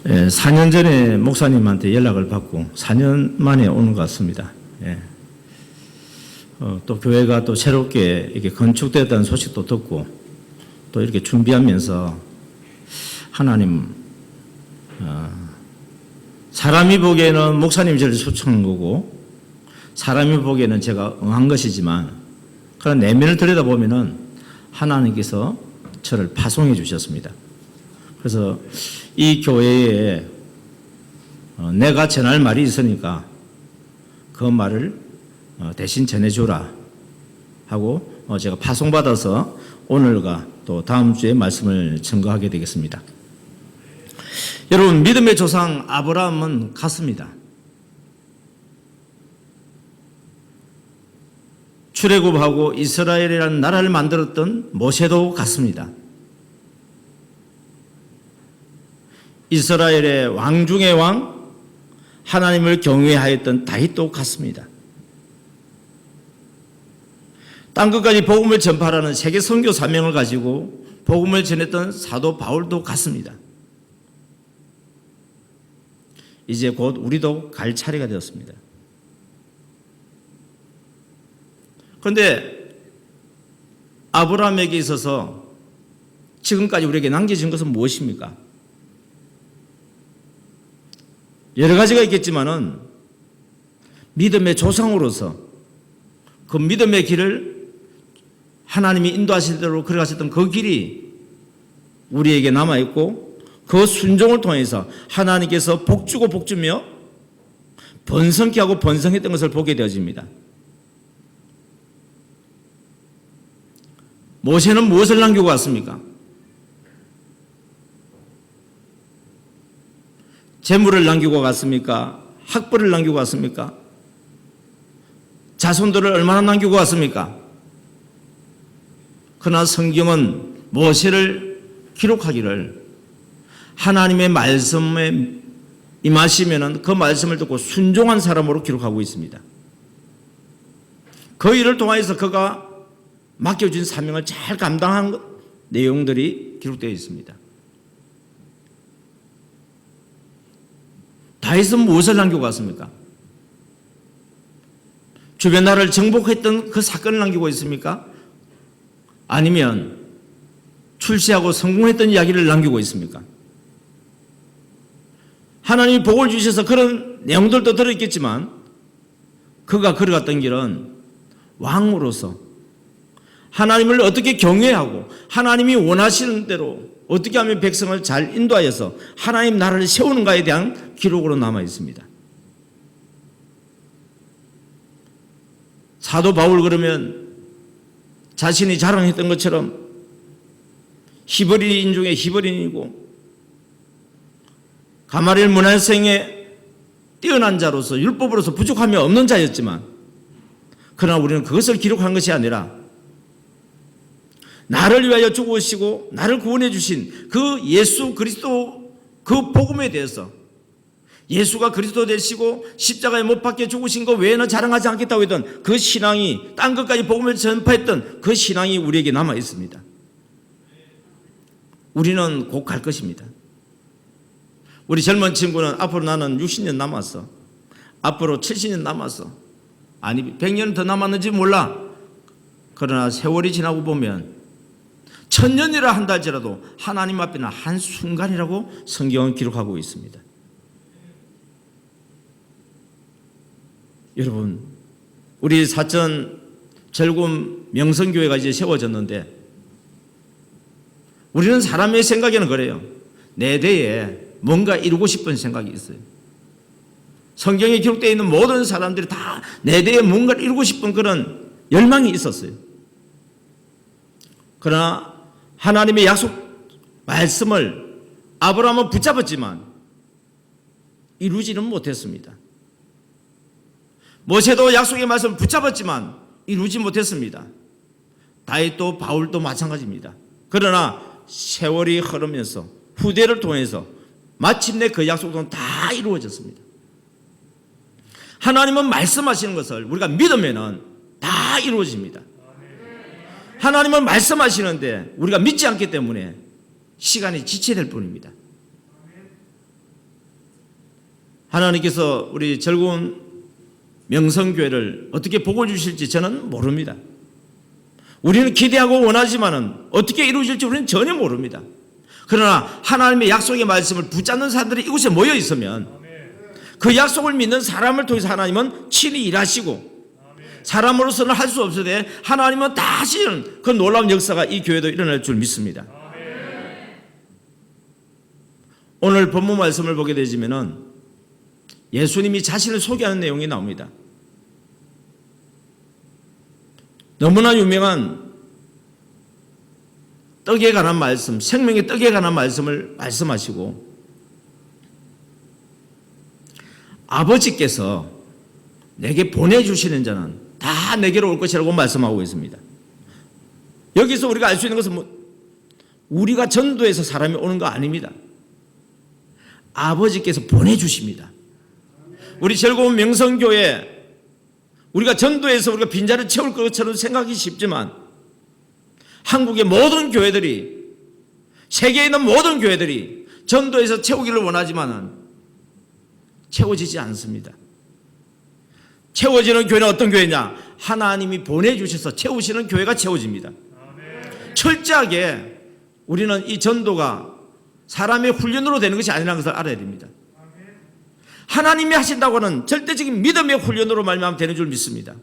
4년 전에 목사님한테 연락을 받고 4년 만에 오는 것 같습니다. 또 교회가 또 새롭게 이렇게 건축되었다는 소식도 듣고 또 이렇게 준비하면서 하나님, 사람이 보기에는 목사님이 저를 초청한 거고 사람이 보기에는 제가 응한 것이지만 그런 내면을 들여다보면은 하나님께서 저를 파송해 주셨습니다. 그래서 이 교회에 내가 전할 말이 있으니까 그 말을 대신 전해주라 하고 제가 파송받아서 오늘과 또 다음 주에 말씀을 증거하게 되겠습니다. 여러분, 믿음의 조상 아브라함은 같습니다. 출애굽하고 이스라엘이라는 나라를 만들었던 모세도 같습니다. 이스라엘의 왕 중의 왕, 하나님을 경외하였던 다윗도 같습니다. 땅끝까지 복음을 전파하는 세계 선교 사명을 가지고 복음을 전했던 사도 바울도 같습니다. 이제 곧 우리도 갈 차례가 되었습니다. 그런데 아브라함에게 있어서 지금까지 우리에게 남겨진 것은 무엇입니까? 여러 가지가 있겠지만은 믿음의 조상으로서 그 믿음의 길을 하나님이 인도하실 대로 걸어가셨던 그 길이 우리에게 남아있고 그 순종을 통해서 하나님께서 복주고 복주며 번성케 하고 번성했던 것을 보게 되어집니다. 모세는 무엇을 남기고 갔습니까? 재물을 남기고 갔습니까? 학벌을 남기고 갔습니까? 자손들을 얼마나 남기고 갔습니까? 그러나 성경은 모세를 기록하기를 하나님의 말씀에 임하시면은 그 말씀을 듣고 순종한 사람으로 기록하고 있습니다. 그 일을 통해서 그가 맡겨진 사명을 잘 감당한 내용들이 기록되어 있습니다. 다윗은 무엇을 남기고 갔습니까? 주변 나라를 정복했던 그 사건을 남기고 있습니까? 아니면 출세하고 성공했던 이야기를 남기고 있습니까? 하나님이 복을 주셔서 그런 내용들도 들어있겠지만 그가 걸어갔던 길은 왕으로서 하나님을 어떻게 경외하고 하나님이 원하시는 대로 어떻게 하면 백성을 잘 인도하여서 하나님 나라를 세우는가에 대한 기록으로 남아 있습니다. 사도 바울 그러면 자신이 자랑했던 것처럼 히브리인 중에 히브리인이고 가마리엘 문화생에 뛰어난 자로서 율법으로서 부족함이 없는 자였지만 그러나 우리는 그것을 기록한 것이 아니라 나를 위하여 죽으시고 나를 구원해 주신 그 예수 그리스도 그 복음에 대해서 예수가 그리스도 되시고 십자가에 못 박혀 죽으신 것 외에는 자랑하지 않겠다고 했던 그 신앙이 땅끝까지 복음을 전파했던 그 신앙이 우리에게 남아 있습니다. 우리는 곧 갈 것입니다. 우리 젊은 친구는 앞으로 나는 60년 남았어. 앞으로 70년 남았어. 아니 100년 더 남았는지 몰라. 그러나 세월이 지나고 보면 1000년이라 한다 할지라도 하나님 앞에는 한순간이라고 성경은 기록하고 있습니다. 여러분, 우리 사천 절금 명성교회가 이제 세워졌는데 우리는 사람의 생각에는 그래요. 내 대에 뭔가 이루고 싶은 생각이 있어요. 성경에 기록되어 있는 모든 사람들이 다 내 대에 뭔가를 이루고 싶은 그런 열망이 있었어요. 그러나 하나님의 약속 말씀을 아브라함은 붙잡았지만 이루지는 못했습니다. 모세도 약속의 말씀을 붙잡았지만 이루지 못했습니다. 다윗도 바울도 마찬가지입니다. 그러나 세월이 흐르면서 후대를 통해서 마침내 그 약속은 다 이루어졌습니다. 하나님은 말씀하시는 것을 우리가 믿으면은 다 이루어집니다. 하나님은 말씀하시는데 우리가 믿지 않기 때문에 시간이 지체될 뿐입니다. 하나님께서 우리 즐거운 명성교회를 어떻게 복을 주실지 저는 모릅니다. 우리는 기대하고 원하지만은 어떻게 이루어질지 우리는 전혀 모릅니다. 그러나 하나님의 약속의 말씀을 붙잡는 사람들이 이곳에 모여 있으면 그 약속을 믿는 사람을 통해서 하나님은 친히 일하시고, 사람으로서는 할 수 없으되 하나님은 다 하시는 그 놀라운 역사가 이 교회도 일어날 줄 믿습니다. 오늘 본문 말씀을 보게 되지면은 예수님이 자신을 소개하는 내용이 나옵니다. 너무나 유명한 떡에 관한 말씀, 생명의 떡에 관한 말씀을 말씀하시고, 아버지께서 내게 보내주시는 자는 다 내게로 올 것이라고 말씀하고 있습니다. 여기서 우리가 알 수 있는 것은 우리가 전도해서 사람이 오는 거 아닙니다. 아버지께서 보내주십니다. 우리 즐거운 명성교회, 우리가 전도해서 우리가 빈자를 채울 것처럼 생각이 쉽지만 한국의 모든 교회들이, 세계에 있는 모든 교회들이 전도해서 채우기를 원하지만 채워지지 않습니다. 채워지는 교회는 어떤 교회냐? 하나님이 보내주셔서 채우시는 교회가 채워집니다. 철저하게 우리는 이 전도가 사람의 훈련으로 되는 것이 아니라는 것을 알아야 됩니다. 하나님이 하신다고 하는 절대적인 믿음의 훈련으로 말미암아 되는 줄 믿습니다.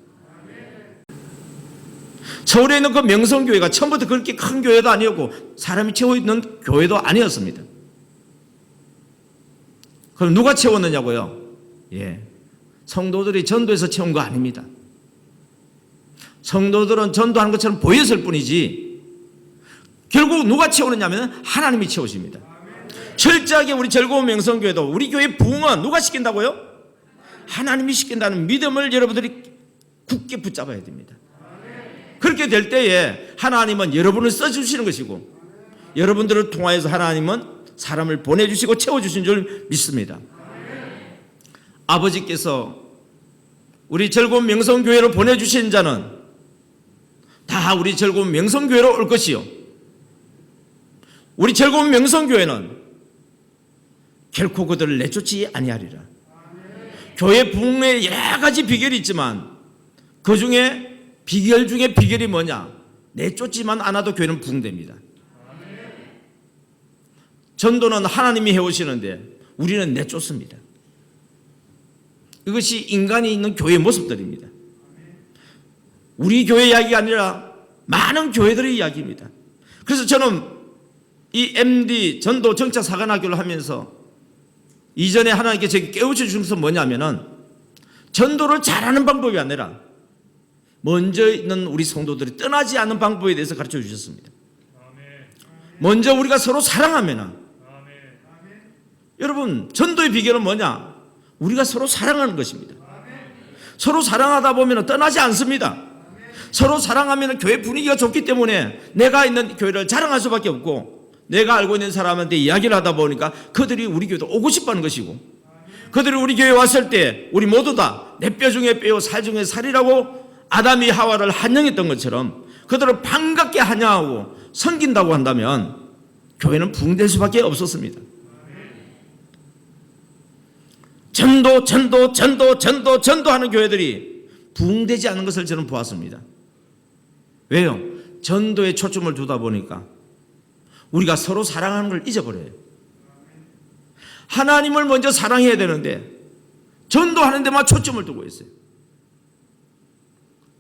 서울에 있는 그 명성교회가 처음부터 그렇게 큰 교회도 아니었고 사람이 채워 있는 교회도 아니었습니다. 그럼 누가 채웠느냐고요? 성도들이 전도해서 채운 거 아닙니다. 성도들은 전도하는 것처럼 보였을 뿐이지 결국 누가 채우느냐 하면 하나님이 채우십니다. 철저하게 우리 즐거운 명성교회도 우리 교회 부흥은 누가 시킨다고요? 하나님이 시킨다는 믿음을 여러분들이 굳게 붙잡아야 됩니다. 그렇게 될 때에 하나님은 여러분을 써주시는 것이고 여러분들을 통하여서 하나님은 사람을 보내주시고 채워주신 줄 믿습니다. 아버지께서 우리 즐거운 명성교회로 보내주신 자는 다 우리 즐거운 명성교회로 올 것이요, 우리 즐거운 명성교회는 결코 그들을 내쫓지 아니하리라. 교회 부흥에 여러 가지 비결이 있지만 그 중에 비결 중에 비결이 뭐냐? 내쫓지만 않아도 교회는 부흥됩니다. 전도는 하나님이 해오시는데 우리는 내쫓습니다. 이것이 인간이 있는 교회의 모습들입니다. 우리 교회 이야기가 아니라 많은 교회들의 이야기입니다. 그래서 저는 이 MD 전도 정착 사관학교를 하면서 이전에 하나님께 제게 깨우쳐 주신 것은 뭐냐면은 전도를 잘하는 방법이 아니라 먼저 있는 우리 성도들이 떠나지 않는 방법에 대해서 가르쳐 주셨습니다. 먼저 우리가 서로 사랑하면은, 여러분 전도의 비결은 뭐냐? 우리가 서로 사랑하는 것입니다. 서로 사랑하다 보면 떠나지 않습니다. 서로 사랑하면 교회 분위기가 좋기 때문에 내가 있는 교회를 자랑할 수밖에 없고, 내가 알고 있는 사람한테 이야기를 하다 보니까 그들이 우리 교회도 오고 싶어하는 것이고, 그들이 우리 교회에 왔을 때 우리 모두 다 내 뼈 중에 뼈요 살 중에 살이라고 아담이 하와를 환영했던 것처럼 그들을 반갑게 환영하고 섬긴다고 한다면 교회는 부흥될 수밖에 없었습니다. 전도하는 교회들이 부흥되지 않는 것을 저는 보았습니다. 왜요? 전도에 초점을 두다 보니까 우리가 서로 사랑하는 걸 잊어버려요. 하나님을 먼저 사랑해야 되는데 전도하는 데만 초점을 두고 있어요.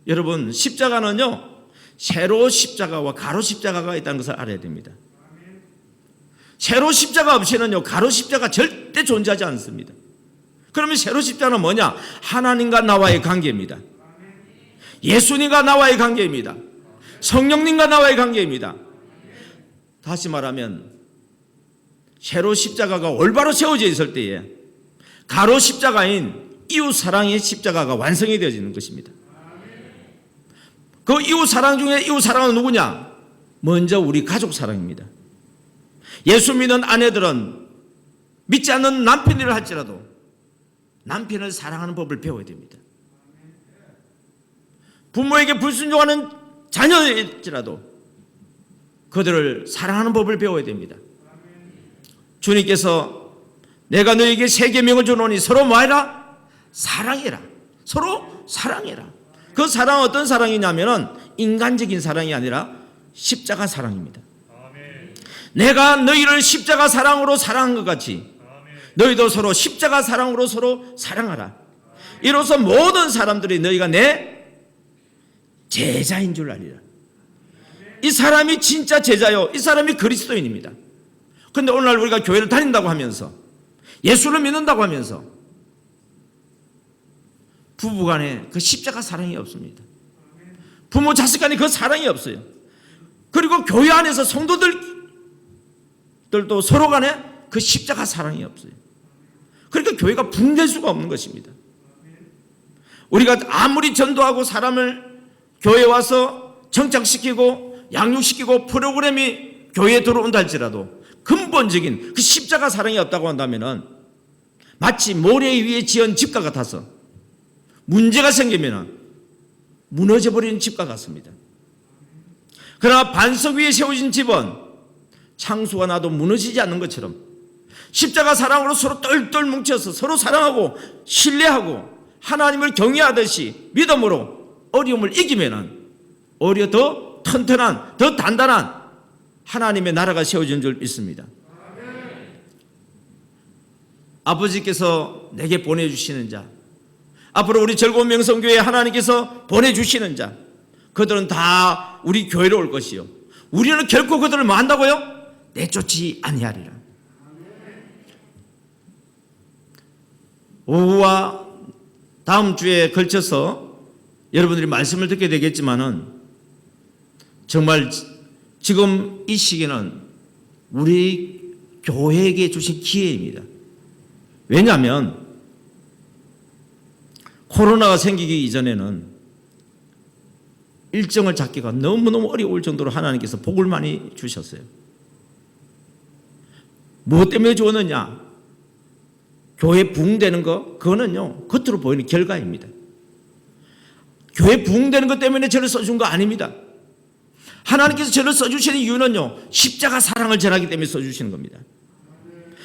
여러분, 십자가는요, 세로 십자가와 가로 십자가가 있다는 것을 알아야 됩니다. 세로 십자가 없이는요, 가로 십자가 절대 존재하지 않습니다. 그러면 세로 십자가는 뭐냐? 하나님과 나와의 관계입니다. 예수님과 나와의 관계입니다. 성령님과 나와의 관계입니다. 다시 말하면 세로 십자가가 올바로 세워져 있을 때에 가로 십자가인 이웃 사랑의 십자가가 완성이 되어지는 것입니다. 그 이웃 사랑 중에 이웃 사랑은 누구냐? 먼저 우리 가족 사랑입니다. 예수 믿는 아내들은 믿지 않는 남편이라 할지라도 남편을 사랑하는 법을 배워야 됩니다. 부모에게 불순종하는 자녀일지라도 그들을 사랑하는 법을 배워야 됩니다. 주님께서 내가 너에게 새 계명을 주노니 서로 뭐하라? 사랑해라. 서로 사랑해라. 그 사랑은 어떤 사랑이냐면은 인간적인 사랑이 아니라 십자가 사랑입니다. 내가 너희를 십자가 사랑으로 사랑한 것 같이 너희도 서로 십자가 사랑으로 서로 사랑하라. 이로써 모든 사람들이 너희가 내 제자인 줄 알리라. 이 사람이 진짜 제자요, 이 사람이 그리스도인입니다. 그런데 오늘날 우리가 교회를 다닌다고 하면서 예수를 믿는다고 하면서 부부간에 그 십자가 사랑이 없습니다. 부모 자식 간에 그 사랑이 없어요. 그리고 교회 안에서 성도들도 서로 간에 그 십자가 사랑이 없어요. 그러니까 교회가 붕괴될 수가 없는 것입니다. 우리가 아무리 전도하고 사람을 교회에 와서 정착시키고 양육시키고 프로그램이 교회에 들어온다 할지라도 근본적인 그 십자가 사랑이 없다고 한다면은 마치 모래 위에 지은 집과 같아서 문제가 생기면 무너져버리는 집과 같습니다. 그러나 반석 위에 세워진 집은 창수가 나도 무너지지 않는 것처럼 십자가 사랑으로 서로 똘똘 뭉쳐서 서로 사랑하고 신뢰하고 하나님을 경외하듯이 믿음으로 어려움을 이기면 오히려 더 튼튼한, 더 단단한 하나님의 나라가 세워진 줄 믿습니다. 아버지께서 내게 보내주시는 자, 앞으로 우리 즐거운 명성교회에 하나님께서 보내주시는 자, 그들은 다 우리 교회로 올 것이요, 우리는 결코 그들을 뭐 한다고요? 내쫓지 아니하리라. 오후와 다음 주에 걸쳐서 여러분들이 말씀을 듣게 되겠지만은 정말 지금 이 시기는 우리 교회에게 주신 기회입니다. 왜냐하면 코로나가 생기기 이전에는 일정을 잡기가 너무너무 어려울 정도로 하나님께서 복을 많이 주셨어요. 무엇 때문에 주었느냐? 교회 부흥되는 거, 그거는요, 겉으로 보이는 결과입니다. 교회 부흥되는 것 때문에 저를 써준 거 아닙니다. 하나님께서 저를 써주시는 이유는요, 십자가 사랑을 전하기 때문에 써주시는 겁니다.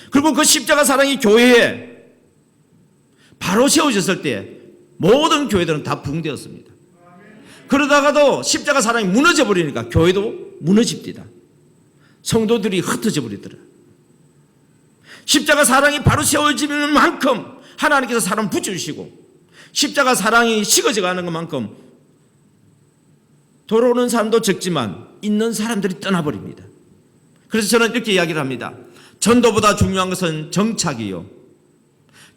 그리고 그 십자가 사랑이 교회에 바로 세워졌을 때 모든 교회들은 다 부흥되었습니다. 그러다가도 십자가 사랑이 무너져 버리니까 교회도 무너집니다. 성도들이 흩어져 버리더라. 십자가 사랑이 바로 세워지는 만큼 하나님께서 사람 붙여주시고, 십자가 사랑이 식어져 가는 것만큼 돌아오는 사람도 적지만 있는 사람들이 떠나버립니다. 그래서 저는 이렇게 이야기를 합니다. 전도보다 중요한 것은 정착이요,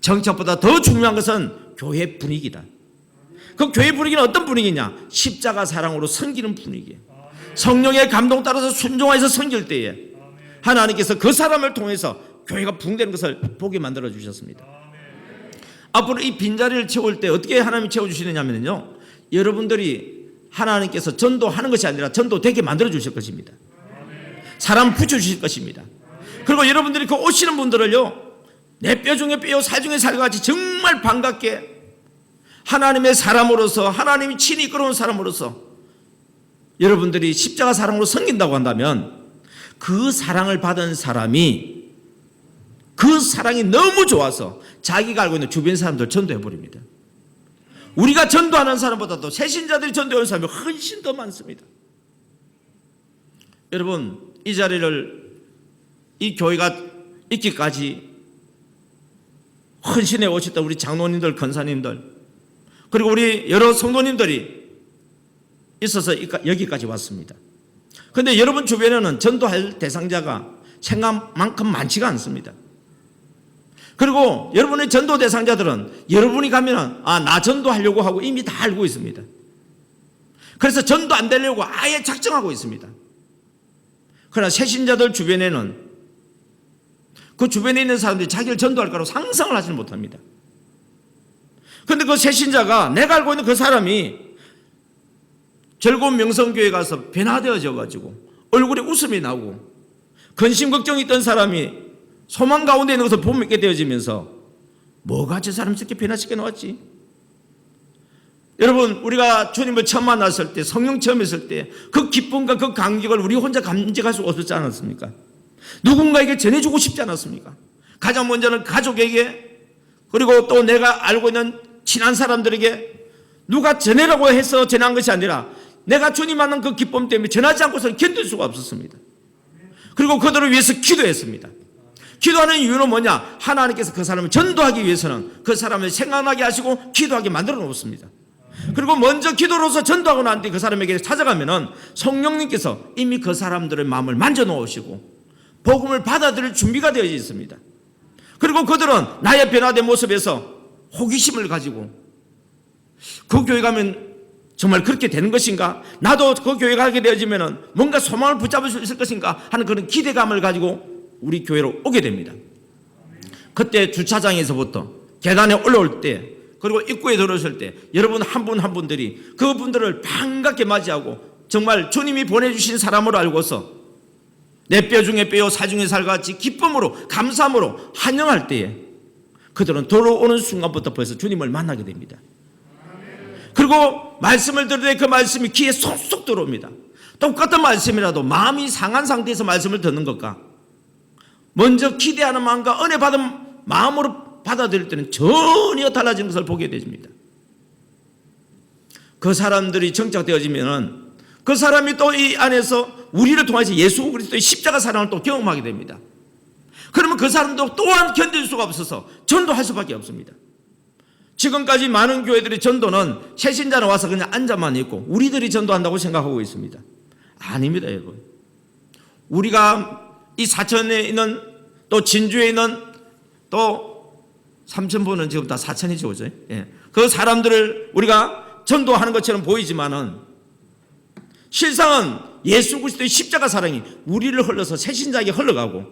정착보다 더 중요한 것은 교회 분위기다. 그 교회 분위기는 어떤 분위기냐? 십자가 사랑으로 섬기는 분위기예요. 성령의 감동 따라서 순종해서 섬길 때에 하나님께서 그 사람을 통해서 교회가 부흥되는 것을 보게 만들어 주셨습니다. 앞으로 이 빈자리를 채울 때 어떻게 하나님이 채워주시느냐면요, 여러분들이 하나님께서 전도하는 것이 아니라 전도되게 만들어 주실 것입니다. 사람 붙여주실 것입니다. 그리고 여러분들이 그 오시는 분들을요, 내 뼈 중에 뼈요 살 중에 살같이 정말 반갑게 하나님의 사람으로서, 하나님이 친히 이끌어온 사람으로서 여러분들이 십자가 사랑으로 섬긴다고 한다면 그 사랑을 받은 사람이 그 사랑이 너무 좋아서 자기가 알고 있는 주변 사람들 전도해버립니다. 우리가 전도하는 사람보다도 새신자들이 전도하는 사람이 훨씬 더 많습니다. 여러분, 이 자리를, 이 교회가 있기까지 헌신해 오셨던 우리 장로님들, 권사님들, 그리고 우리 여러 성도님들이 있어서 여기까지 왔습니다. 그런데 여러분 주변에는 전도할 대상자가 생각만큼 많지가 않습니다. 그리고 여러분의 전도 대상자들은 여러분이 가면은 나 전도하려고 하고 이미 다 알고 있습니다. 그래서 전도 안 되려고 아예 작정하고 있습니다. 그러나 새신자들 주변에는 그 주변에 있는 사람들이 자기를 전도할 거라고 상상을 하지 못합니다. 그런데 그 새신자가, 내가 알고 있는 그 사람이 즐거운 명성교회 가서 변화되어져 가지고 얼굴에 웃음이 나오고 근심 걱정이 있던 사람이 소망 가운데 있는 것을 보게 되어지면서 뭐가 저 사람 저렇게 변화시켜 놓았지? 여러분, 우리가 주님을 처음 만났을 때, 성령 처음 했을 때 그 기쁨과 그 감격을 우리 혼자 감직할 수 없었지 않았습니까? 누군가에게 전해주고 싶지 않았습니까? 가장 먼저는 가족에게, 그리고 또 내가 알고 있는 친한 사람들에게 누가 전해라고 해서 전한 것이 아니라 내가 주님 만난 그 기쁨 때문에 전하지 않고서는 견딜 수가 없었습니다. 그리고 그들을 위해서 기도했습니다. 기도하는 이유는 뭐냐? 하나님께서 그 사람을 전도하기 위해서는 그 사람을 생각나게 하시고 기도하게 만들어 놓습니다. 그리고 먼저 기도로서 전도하고 난 뒤 그 사람에게 찾아가면은 성령님께서 이미 그 사람들의 마음을 만져 놓으시고 복음을 받아들일 준비가 되어 있습니다. 그리고 그들은 나의 변화된 모습에서 호기심을 가지고 그 교회 가면 정말 그렇게 되는 것인가? 나도 그 교회 가게 되어지면 뭔가 소망을 붙잡을 수 있을 것인가 하는 그런 기대감을 가지고 우리 교회로 오게 됩니다. 그때 주차장에서부터 계단에 올라올 때, 그리고 입구에 들어오실 때 여러분 한 분 한 분들이 그분들을 반갑게 맞이하고 정말 주님이 보내주신 사람으로 알고서 내 뼈 중에 뼈요 살 중에 살같이 기쁨으로 감사함으로 환영할 때에 그들은 돌아오는 순간부터 벌써 주님을 만나게 됩니다. 그리고 말씀을 들을 때 그 말씀이 귀에 쏙쏙 들어옵니다. 똑같은 말씀이라도 마음이 상한 상태에서 말씀을 듣는 것과 먼저 기대하는 마음과 은혜 받은 마음으로 받아들일 때는 전혀 달라진 것을 보게 됩니다. 그 사람들이 정착되어지면 그 사람이 또 이 안에서 우리를 통해서 예수 그리스도의 십자가 사랑을 또 경험하게 됩니다. 그러면 그 사람도 또한 견딜 수가 없어서 전도할 수밖에 없습니다. 지금까지 많은 교회들이 전도는 새신자는 와서 그냥 앉아만 있고 우리들이 전도한다고 생각하고 있습니다. 아닙니다, 여러분. 우리가 이 사천에 있는 또 진주에 있는 또 삼천포는 지금 다 사천이죠, 그죠? 예. 그 사람들을 우리가 전도하는 것처럼 보이지만은 실상은 예수 그리스도의 십자가 사랑이 우리를 흘러서 새신자에게 흘러가고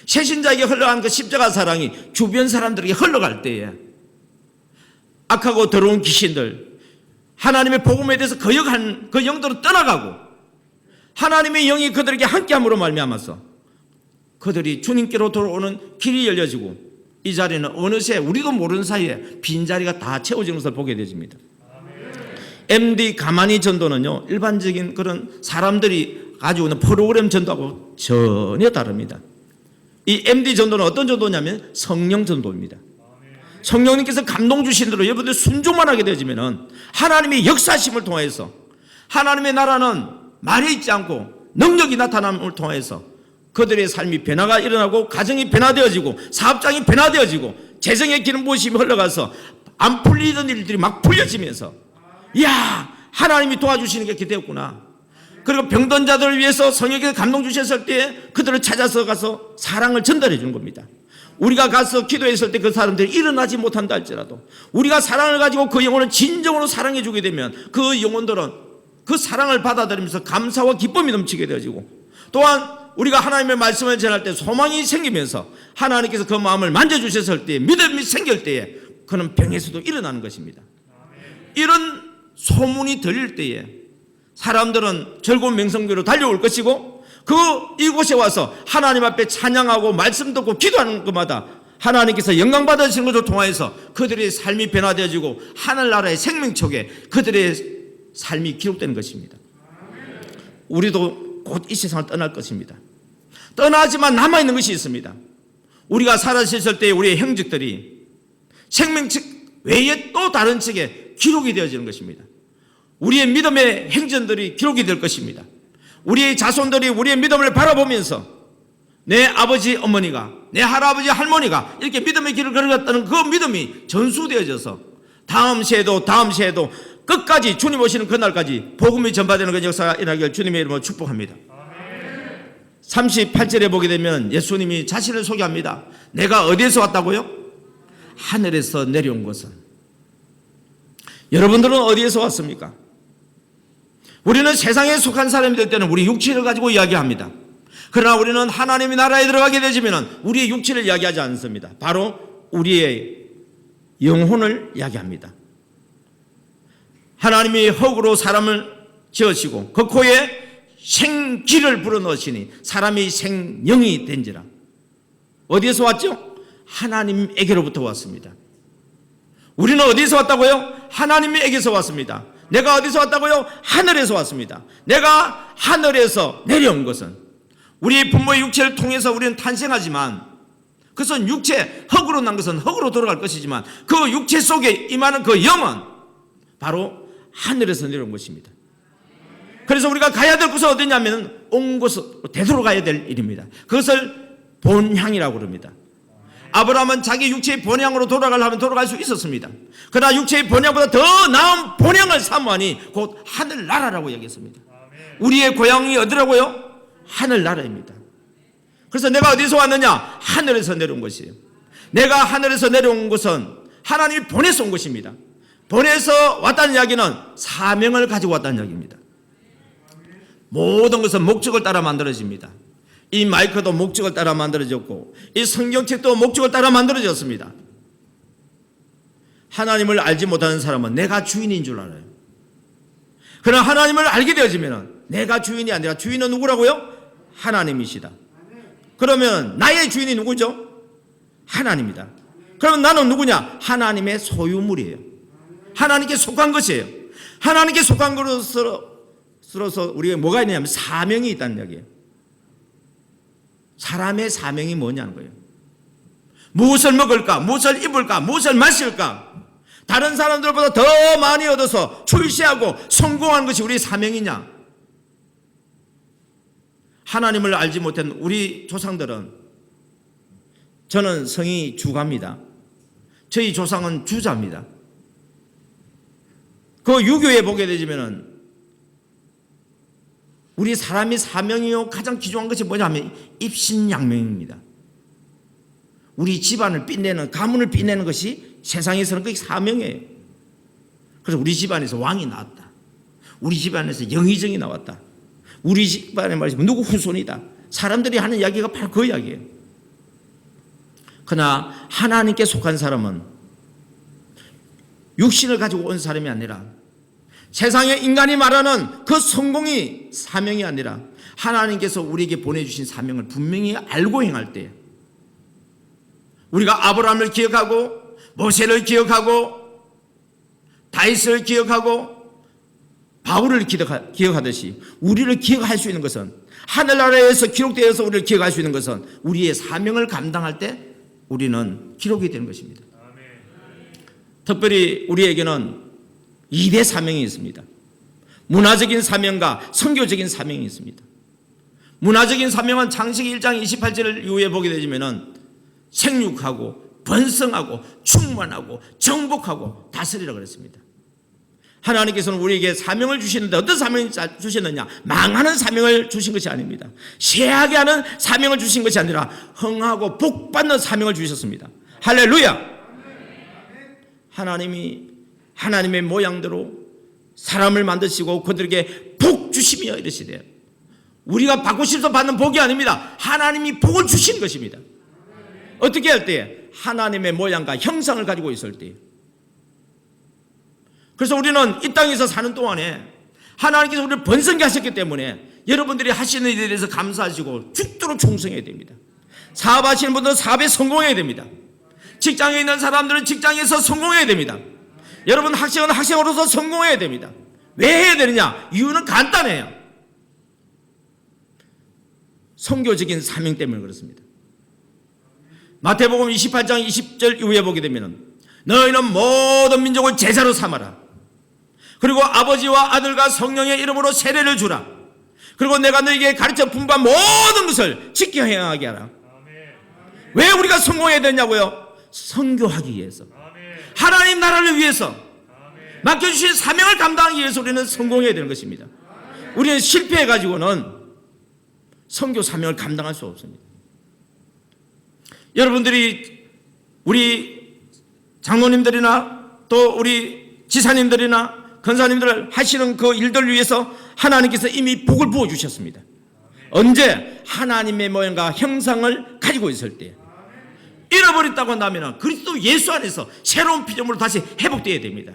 새신자에게 흘러간 그 십자가 사랑이 주변 사람들에게 흘러갈 때에 악하고 더러운 귀신들, 하나님의 복음에 대해서 거역한 그 영들은 떠나가고 하나님의 영이 그들에게 함께함으로 말미암아서 그들이 주님께로 돌아오는 길이 열려지고 이 자리는 어느새 우리도 모르는 사이에 빈자리가 다 채워지는 것을 보게 되집니다. MD 가만히 전도는요, 일반적인 그런 사람들이 가지고 있는 프로그램 전도하고 전혀 다릅니다. 이 MD 전도는 어떤 전도냐면 성령 전도입니다. 성령님께서 감동 주신 대로 여러분들 순종만 하게 되어지면 하나님의 역사심을 통해서 하나님의 나라는 말에 있지 않고 능력이 나타남을 통해서 그들의 삶이 변화가 일어나고 가정이 변화되어지고 사업장이 변화되어지고 재정의 기름 부으심이 흘러가서 안 풀리던 일들이 막 풀려지면서 이야, 하나님이 도와주시는 게 이렇게 되었구나. 그리고 병든 자들을 위해서 성령께서 감동 주셨을 때 그들을 찾아서 가서 사랑을 전달해 주는 겁니다. 우리가 가서 기도했을 때 그 사람들이 일어나지 못한다 할지라도 우리가 사랑을 가지고 그 영혼을 진정으로 사랑해 주게 되면 그 영혼들은 그 사랑을 받아들이면서 감사와 기쁨이 넘치게 되어지고 또한 우리가 하나님의 말씀을 전할 때 소망이 생기면서 하나님께서 그 마음을 만져주셨을 때 믿음이 생길 때에 그는 병에서도 일어나는 것입니다. 이런 소문이 들릴 때에 사람들은 즐거운 명성교로 달려올 것이고 그 이곳에 와서 하나님 앞에 찬양하고 말씀 듣고 기도하는 것마다 하나님께서 영광 받으시는 것을 통하여서 그들의 삶이 변화되어지고 하늘나라의 생명척에 그들의 삶이 기록되는 것입니다. 우리도 곧 이 세상을 떠날 것입니다. 떠나지만 남아있는 것이 있습니다. 우리가 살아있을 때 우리의 행적들이 생명책 외에 또 다른 책에 기록이 되어지는 것입니다. 우리의 믿음의 행전들이 기록이 될 것입니다. 우리의 자손들이 우리의 믿음을 바라보면서 내 아버지 어머니가 내 할아버지 할머니가 이렇게 믿음의 길을 걸어갔다는 그 믿음이 전수되어져서 다음 세도 끝까지 주님 오시는 그날까지 복음이 전파되는 그 역사가 일어나길 주님의 이름으로 축복합니다. 38절에 보게 되면 예수님이 자신을 소개합니다. 내가 어디에서 왔다고요? 하늘에서 내려온 것은. 여러분들은 어디에서 왔습니까? 우리는 세상에 속한 사람이 될 때는 우리 육체를 가지고 이야기합니다. 그러나 우리는 하나님의 나라에 들어가게 되지면 우리의 육체를 이야기하지 않습니다. 바로 우리의 영혼을 이야기합니다. 하나님이 흙으로 사람을 지으시고 그 코에 생기를 불어넣으시니 사람이 생명이 된지라. 어디에서 왔죠? 하나님에게로부터 왔습니다. 우리는 어디서 왔다고요? 하나님에게서 왔습니다. 내가 어디서 왔다고요? 하늘에서 왔습니다. 내가 하늘에서 내려온 것은 우리 부모의 육체를 통해서 우리는 탄생하지만 그것은 육체, 흙으로 난 것은 흙으로 돌아갈 것이지만 그 육체 속에 임하는 그 영은 바로 하늘에서 내려온 것입니다. 그래서 우리가 가야 될 곳은 어디냐면 온 곳으로 되돌아가야 될 일입니다. 그것을 본향이라고 그럽니다. 아브라함은 자기 육체의 본향으로 돌아가려면 돌아갈 수 있었습니다. 그러나 육체의 본향보다 더 나은 본향을 사모하니 곧 하늘나라라고 얘기했습니다. 우리의 고향이 어디라고요? 하늘나라입니다. 그래서 내가 어디서 왔느냐? 하늘에서 내려온 것이에요. 내가 하늘에서 내려온 것은 하나님이 보내서 온 것입니다. 보내서 왔다는 이야기는 사명을 가지고 왔다는 이야기입니다. 모든 것은 목적을 따라 만들어집니다. 이 마이크도 목적을 따라 만들어졌고 이 성경책도 목적을 따라 만들어졌습니다. 하나님을 알지 못하는 사람은 내가 주인인 줄 알아요. 그러나 하나님을 알게 되어지면 내가 주인이 아니라 주인은 누구라고요? 하나님이시다. 그러면 나의 주인이 누구죠? 하나님이다. 그러면 나는 누구냐? 하나님의 소유물이에요. 하나님께 속한 것이에요. 하나님께 속한 것으로서 우리가 뭐가 있냐면 사명이 있다는 이야기예요. 사람의 사명이 뭐냐는 거예요. 무엇을 먹을까? 무엇을 입을까? 무엇을 마실까? 다른 사람들보다 더 많이 얻어서 출세하고 성공하는 것이 우리의 사명이냐? 하나님을 알지 못한 우리 조상들은, 저는 성이 주가입니다. 저희 조상은 주자입니다. 그 유교에 보게 되지면은 우리 사람의 사명이요 가장 귀중한 것이 뭐냐면 입신양명입니다. 우리 집안을 빛내는, 가문을 빛내는 것이 세상에서는 그게 사명이에요. 그래서 우리 집안에서 왕이 나왔다. 우리 집안에서 영의정이 나왔다. 우리 집안에 말이면 누구 후손이다. 사람들이 하는 이야기가 바로 그 이야기예요. 그러나 하나님께 속한 사람은 육신을 가지고 온 사람이 아니라 세상에 인간이 말하는 그 성공이 사명이 아니라 하나님께서 우리에게 보내주신 사명을 분명히 알고 행할 때, 우리가 아브라함을 기억하고 모세를 기억하고 다윗을 기억하고 바울을 기억하듯이 우리를 기억할 수 있는 것은, 하늘나라에서 기록되어서 우리를 기억할 수 있는 것은 우리의 사명을 감당할 때 우리는 기록이 되는 것입니다. 특별히 우리에게는 2대 사명이 있습니다. 문화적인 사명과 선교적인 사명이 있습니다. 문화적인 사명은 창세기 1장 28절 이후에 보게 되면 생육하고 번성하고 충만하고 정복하고 다스리라고 그랬습니다. 하나님께서는 우리에게 사명을 주시는데 어떤 사명을 주셨느냐? 망하는 사명을 주신 것이 아닙니다. 쇠하게 하는 사명을 주신 것이 아니라 흥하고 복받는 사명을 주셨습니다. 할렐루야! 하나님이 하나님의 모양대로 사람을 만드시고 그들에게 복 주시며 이러시대요. 우리가 받고 싶어서 받는 복이 아닙니다. 하나님이 복을 주신 것입니다. 어떻게 할 때? 하나님의 모양과 형상을 가지고 있을 때. 그래서 우리는 이 땅에서 사는 동안에 하나님께서 우리를 번성케 하셨기 때문에 여러분들이 하시는 일에 대해서 감사하시고 죽도록 충성해야 됩니다. 사업하시는 분들은 사업에 성공해야 됩니다. 직장에 있는 사람들은 직장에서 성공해야 됩니다. 여러분 학생은 학생으로서 성공해야 됩니다. 왜 해야 되느냐? 이유는 간단해요. 선교적인 사명 때문에 그렇습니다. 마태복음 28장 20절 이후에 보게 되면 너희는 모든 민족을 제자로 삼아라. 그리고 아버지와 아들과 성령의 이름으로 세례를 주라. 그리고 내가 너희에게 가르쳐 분부한 모든 것을 지켜 행하게 하라. 왜 우리가 성공해야 되냐고요? 선교하기 위해서, 하나님 나라를 위해서, 맡겨주신 사명을 감당하기 위해서 우리는 성공해야 되는 것입니다. 우리는 실패해가지고는 선교 사명을 감당할 수 없습니다. 여러분들이 우리 장로님들이나 또 우리 지사님들이나 권사님들 하시는 그 일들을 위해서 하나님께서 이미 복을 부어주셨습니다. 언제? 하나님의 모양과 형상을 가지고 있을 때. 잃어버렸다고 한다면 그리스도 예수 안에서 새로운 피조물로 다시 회복되어야 됩니다.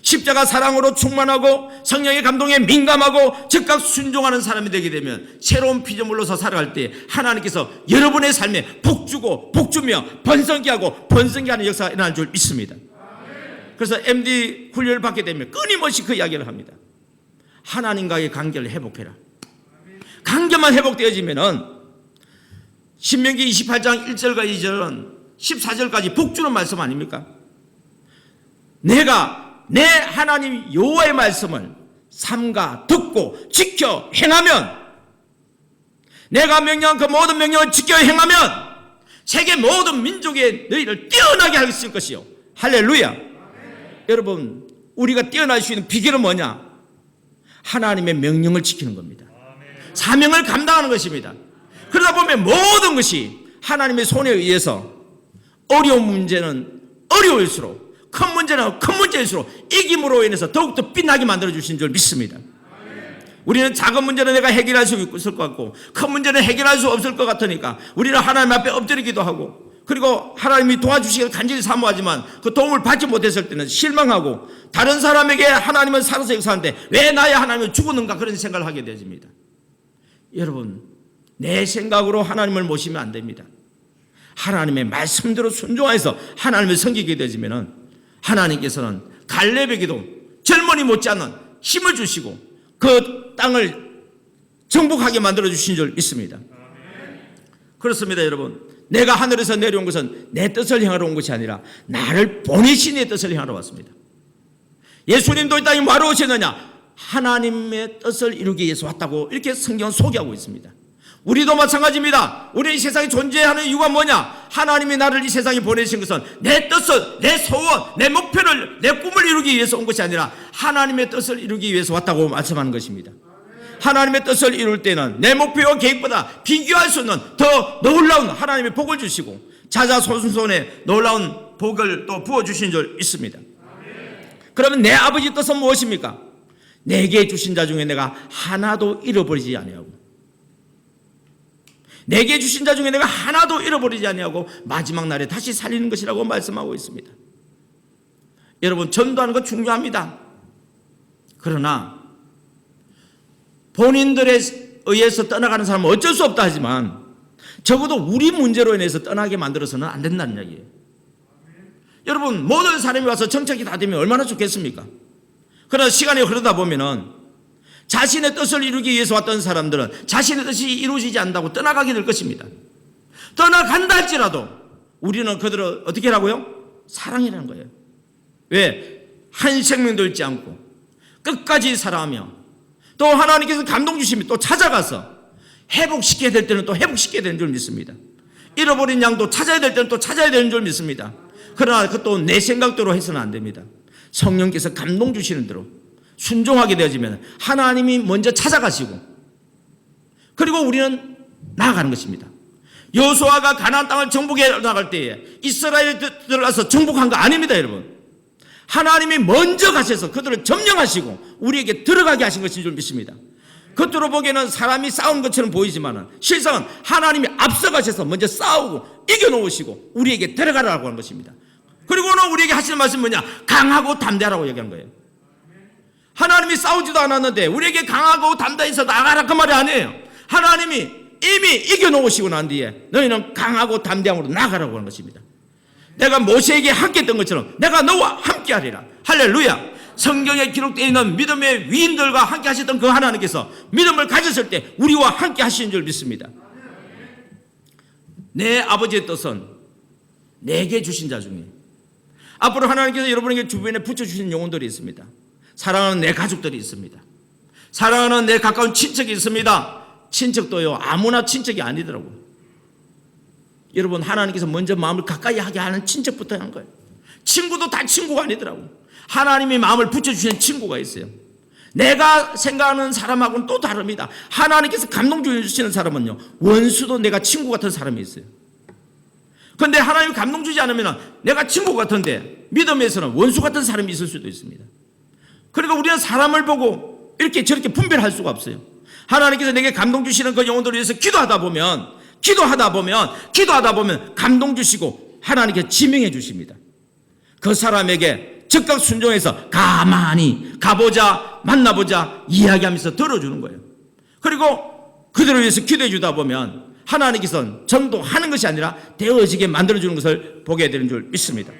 십자가 사랑으로 충만하고 성령의 감동에 민감하고 즉각 순종하는 사람이 되게 되면 새로운 피조물로서 살아갈 때 하나님께서 여러분의 삶에 복 주고 복 주며 번성케 하고 번성케 하는 역사가 일어날 줄 믿습니다. 그래서 MD 훈련을 받게 되면 끊임없이 그 이야기를 합니다. 하나님과의 관계를 회복해라. 관계만 회복되어지면은 신명기 28장 1절과 2절은 14절까지 복주는 말씀 아닙니까? 내가 내 하나님 여호와의 말씀을 삼가 듣고 지켜 행하면, 내가 명령한 그 모든 명령을 지켜 행하면 세계 모든 민족에 너희를 뛰어나게 할 수 있을 것이요. 할렐루야. 여러분, 우리가 뛰어날 수 있는 비결은 뭐냐? 하나님의 명령을 지키는 겁니다. 사명을 감당하는 것입니다. 그러다 보면 모든 것이 하나님의 손에 의해서 어려운 문제는 어려울수록, 큰 문제는 큰 문제일수록 이김으로 인해서 더욱더 빛나게 만들어주신 줄 믿습니다. 우리는 작은 문제는 내가 해결할 수 있을 것 같고 큰 문제는 해결할 수 없을 것 같으니까 우리는 하나님 앞에 엎드리기도 하고, 그리고 하나님이 도와주시길 간절히 사모하지만 그 도움을 받지 못했을 때는 실망하고, 다른 사람에게 하나님은 살아서 역사하는데 왜 나의 하나님은 죽었는가, 그런 생각을 하게 되집니다. 여러분, 내 생각으로 하나님을 모시면 안 됩니다. 하나님의 말씀대로 순종해서 하나님을 섬기게 되지면 하나님께서는 갈렙에게도 젊은이 못지않은 힘을 주시고 그 땅을 정복하게 만들어주신 줄 믿습니다. 그렇습니다. 여러분, 내가 하늘에서 내려온 것은 내 뜻을 행하러 온 것이 아니라 나를 보내신 이의 뜻을 행하러 왔습니다. 예수님도 이 땅에 뭐하러 오셨느냐? 하나님의 뜻을 이루기 위해서 왔다고 이렇게 성경은 소개하고 있습니다. 우리도 마찬가지입니다. 우리 이 세상에 존재하는 이유가 뭐냐? 하나님이 나를 이 세상에 보내신 것은 내 뜻을, 내 소원, 내 목표를, 내 꿈을 이루기 위해서 온 것이 아니라 하나님의 뜻을 이루기 위해서 왔다고 말씀하는 것입니다. 하나님의 뜻을 이룰 때는 내 목표와 계획보다 비교할 수 없는 더 놀라운 하나님의 복을 주시고 자자손손에 놀라운 복을 또 부어주신 줄 믿습니다. 그러면 내 아버지 뜻은 무엇입니까? 내게 주신 자 중에 내가 하나도 잃어버리지 아니하고, 내게 주신 자 중에 내가 하나도 잃어버리지 아니하고 마지막 날에 다시 살리는 것이라고 말씀하고 있습니다. 여러분, 전도하는 거 중요합니다. 그러나 본인들에 의해서 떠나가는 사람은 어쩔 수 없다 하지만 적어도 우리 문제로 인해서 떠나게 만들어서는 안 된다는 이야기예요. 여러분, 모든 사람이 와서 정착이 다 되면 얼마나 좋겠습니까? 그러나 시간이 흐르다 보면은 자신의 뜻을 이루기 위해서 왔던 사람들은 자신의 뜻이 이루어지지 않는다고 떠나가게 될 것입니다. 떠나간다 할지라도 우리는 그들을 어떻게 하라고요? 사랑이라는 거예요. 왜? 한 생명도 잃지 않고 끝까지 사랑하며, 또 하나님께서 감동 주시면 또 찾아가서 회복시켜야 될 때는 또 회복시켜야 되는 줄 믿습니다. 잃어버린 양도 찾아야 될 때는 또 찾아야 되는 줄 믿습니다. 그러나 그것도 내 생각대로 해서는 안 됩니다. 성령께서 감동 주시는 대로 순종하게 되어지면 하나님이 먼저 찾아가시고, 그리고 우리는 나아가는 것입니다. 여호수아가 가나안 땅을 정복해 나갈 때에 이스라엘에 들어가서 정복한 거 아닙니다. 여러분, 하나님이 먼저 가셔서 그들을 점령하시고 우리에게 들어가게 하신 것인 줄 믿습니다. 겉으로 보기에는 사람이 싸우는 것처럼 보이지만 실상은 하나님이 앞서가셔서 먼저 싸우고 이겨놓으시고 우리에게 들어가라고 하는 것입니다. 그리고는 우리에게 하시는 말씀은 뭐냐? 강하고 담대하라고 얘기한 거예요. 하나님이 싸우지도 않았는데 우리에게 강하고 담대해서 나가라, 그 말이 아니에요. 하나님이 이미 이겨놓으시고 난 뒤에 너희는 강하고 담대함으로 나가라고 하는 것입니다. 내가 모세에게 함께 했던 것처럼 내가 너와 함께 하리라. 할렐루야. 성경에 기록되어 있는 믿음의 위인들과 함께 하셨던 그 하나님께서 믿음을 가졌을 때 우리와 함께 하시는 줄 믿습니다. 내 아버지의 뜻은 내게 주신 자 중에, 앞으로 하나님께서 여러분에게 주변에 붙여주신 영혼들이 있습니다. 사랑하는 내 가족들이 있습니다. 사랑하는 내 가까운 친척이 있습니다. 친척도요, 아무나 친척이 아니더라고요. 여러분, 하나님께서 먼저 마음을 가까이 하게 하는 친척부터 한 거예요. 친구도 다 친구가 아니더라고요. 하나님이 마음을 붙여주신 친구가 있어요. 내가 생각하는 사람하고는 또 다릅니다. 하나님께서 감동 주시는 사람은요, 원수도 내가 친구 같은 사람이 있어요. 그런데 하나님이 감동 주지 않으면 내가 친구 같은데 믿음에서는 원수 같은 사람이 있을 수도 있습니다. 그러니까 우리는 사람을 보고 이렇게 저렇게 분별할 수가 없어요. 하나님께서 내게 감동 주시는 그 영혼들을 위해서 기도하다 보면 감동 주시고 하나님께 지명해 주십니다. 그 사람에게 즉각 순종해서 가만히 가보자, 만나보자, 이야기하면서 들어주는 거예요. 그리고 그들을 위해서 기도해 주다 보면 하나님께서는 전도하는 것이 아니라 되어지게 만들어주는 것을 보게 되는 줄 믿습니다.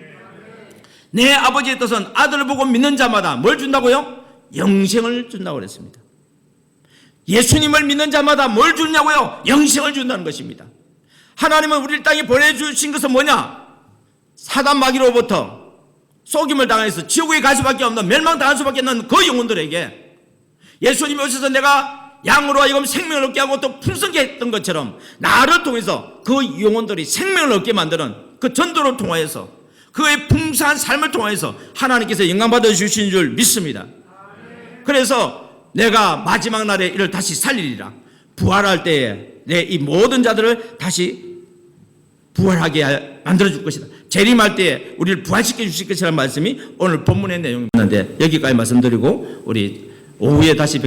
내 아버지의 뜻은 아들을 보고 믿는 자마다 뭘 준다고요? 영생을 준다고 그랬습니다. 예수님을 믿는 자마다 뭘 주냐고요? 영생을 준다는 것입니다. 하나님은 우리를 땅에 보내주신 것은 뭐냐? 사단 마귀로부터 속임을 당해서 지옥에 갈 수밖에 없는, 멸망당할 수밖에 없는 그 영혼들에게 예수님이 오셔서 내가 양으로 하여금 생명을 얻게 하고 또 풍성케 했던 것처럼 나를 통해서 그 영혼들이 생명을 얻게 만드는 그 전도를 통하여서 그의 풍성한 삶을 통하여서 하나님께서 영광 받아주신 줄 믿습니다. 그래서 내가 마지막 날에 이를 다시 살리리라. 부활할 때에 내 이 모든 자들을 다시 부활하게 만들어줄 것이다. 재림할 때에 우리를 부활시켜 주실 것이라는 말씀이 오늘 본문의 내용입니다. 여기까지 말씀드리고 우리 오후에 다시